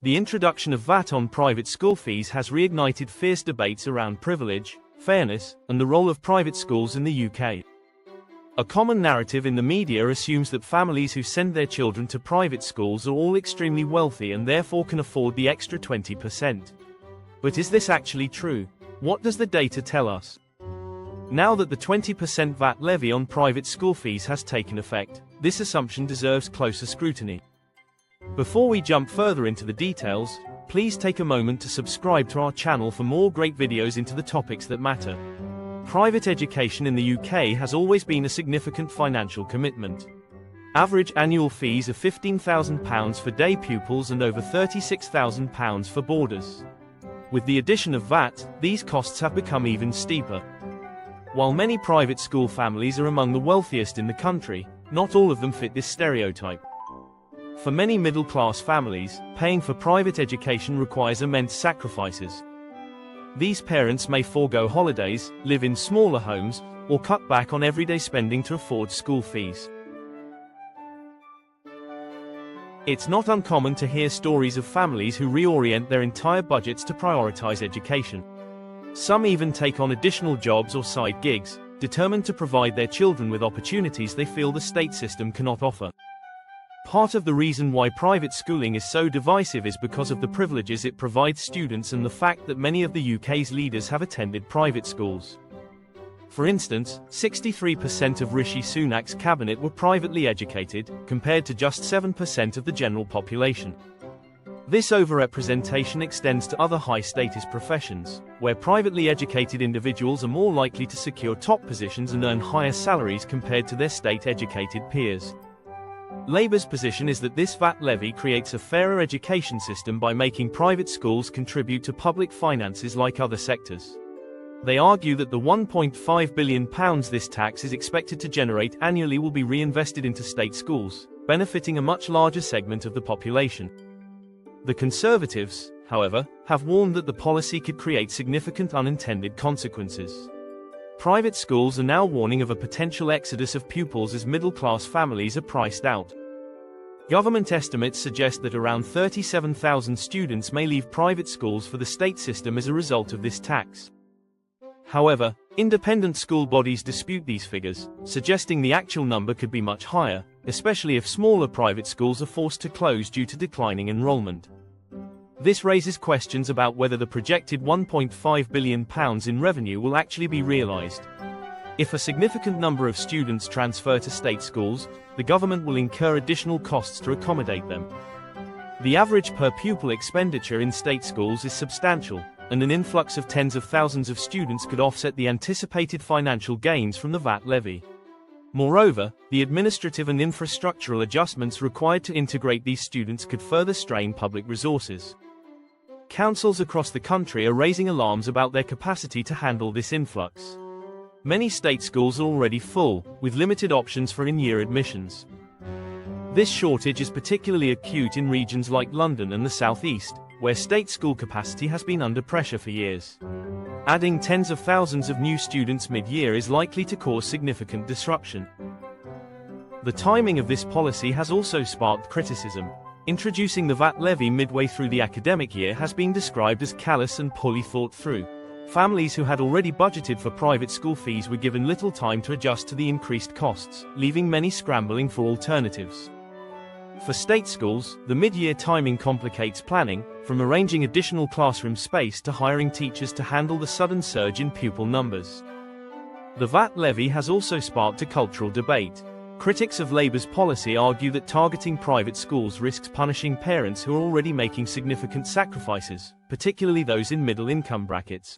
The introduction of VAT on private school fees has reignited fierce debates around privilege, fairness, and the role of private schools in the UK. A common narrative in the media assumes that families who send their children to private schools are all extremely wealthy and therefore can afford the extra 20%. But is this actually true? What does the data tell us? Now that the 20% VAT levy on private school fees has taken effect, this assumption deserves closer scrutiny. Before we jump further into the details, please take a moment to subscribe to our channel for more great videos into the topics that matter. Private education in the UK has always been a significant financial commitment. Average annual fees are £15,000 for day pupils and over £36,000 for boarders. With the addition of VAT, these costs have become even steeper. While many private school families are among the wealthiest in the country, not all of them fit this stereotype. For many middle-class families, paying for private education requires immense sacrifices. These parents may forego holidays, live in smaller homes, or cut back on everyday spending to afford school fees. It's not uncommon to hear stories of families who reorient their entire budgets to prioritize education. Some even take on additional jobs or side gigs, determined to provide their children with opportunities they feel the state system cannot offer. Part of the reason why private schooling is so divisive is because of the privileges it provides students and the fact that many of the UK's leaders have attended private schools. For instance, 63% of Rishi Sunak's cabinet were privately educated, compared to just 7% of the general population. This overrepresentation extends to other high-status professions, where privately educated individuals are more likely to secure top positions and earn higher salaries compared to their state-educated peers. Labour's position is that this VAT levy creates a fairer education system by making private schools contribute to public finances like other sectors. They argue that the £1.5 billion this tax is expected to generate annually will be reinvested into state schools, benefiting a much larger segment of the population. The Conservatives, however, have warned that the policy could create significant unintended consequences. Private schools are now warning of a potential exodus of pupils as middle-class families are priced out. Government estimates suggest that around 37,000 students may leave private schools for the state system as a result of this tax. However, independent school bodies dispute these figures, suggesting the actual number could be much higher, especially if smaller private schools are forced to close due to declining enrollment. This raises questions about whether the projected £1.5 billion in revenue will actually be realised. If a significant number of students transfer to state schools, the government will incur additional costs to accommodate them. The average per-pupil expenditure in state schools is substantial, and an influx of tens of thousands of students could offset the anticipated financial gains from the VAT levy. Moreover, the administrative and infrastructural adjustments required to integrate these students could further strain public resources. Councils across the country are raising alarms about their capacity to handle this influx. Many state schools are already full, with limited options for in-year admissions. This shortage is particularly acute in regions like London and the South East, where state school capacity has been under pressure for years. Adding tens of thousands of new students mid-year is likely to cause significant disruption. The timing of this policy has also sparked criticism. Introducing the VAT levy midway through the academic year has been described as callous and poorly thought through. Families who had already budgeted for private school fees were given little time to adjust to the increased costs, leaving many scrambling for alternatives. For state schools, the mid-year timing complicates planning, from arranging additional classroom space to hiring teachers to handle the sudden surge in pupil numbers. The VAT levy has also sparked a cultural debate. Critics of Labour's policy argue that targeting private schools risks punishing parents who are already making significant sacrifices, particularly those in middle-income brackets.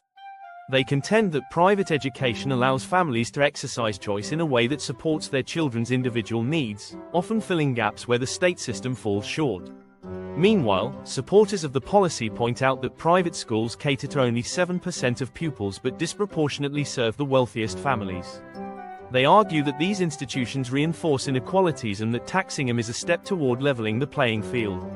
They contend that private education allows families to exercise choice in a way that supports their children's individual needs, often filling gaps where the state system falls short. Meanwhile, supporters of the policy point out that private schools cater to only 7% of pupils but disproportionately serve the wealthiest families. They argue that these institutions reinforce inequalities and that taxing them is a step toward leveling the playing field.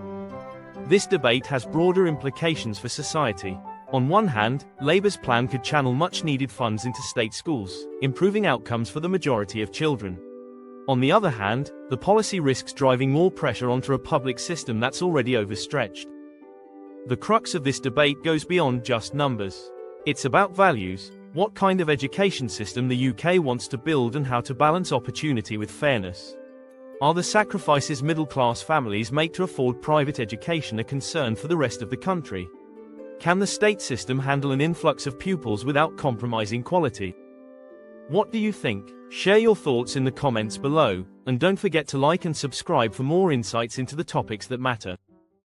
This debate has broader implications for society. On one hand, Labour's plan could channel much-needed funds into state schools, improving outcomes for the majority of children. On the other hand, the policy risks driving more pressure onto a public system that's already overstretched. The crux of this debate goes beyond just numbers. It's about values, what kind of education system the UK wants to build and how to balance opportunity with fairness. Are the sacrifices middle-class families make to afford private education a concern for the rest of the country? Can the state system handle an influx of pupils without compromising quality? What do you think? Share your thoughts in the comments below, and don't forget to like and subscribe for more insights into the topics that matter.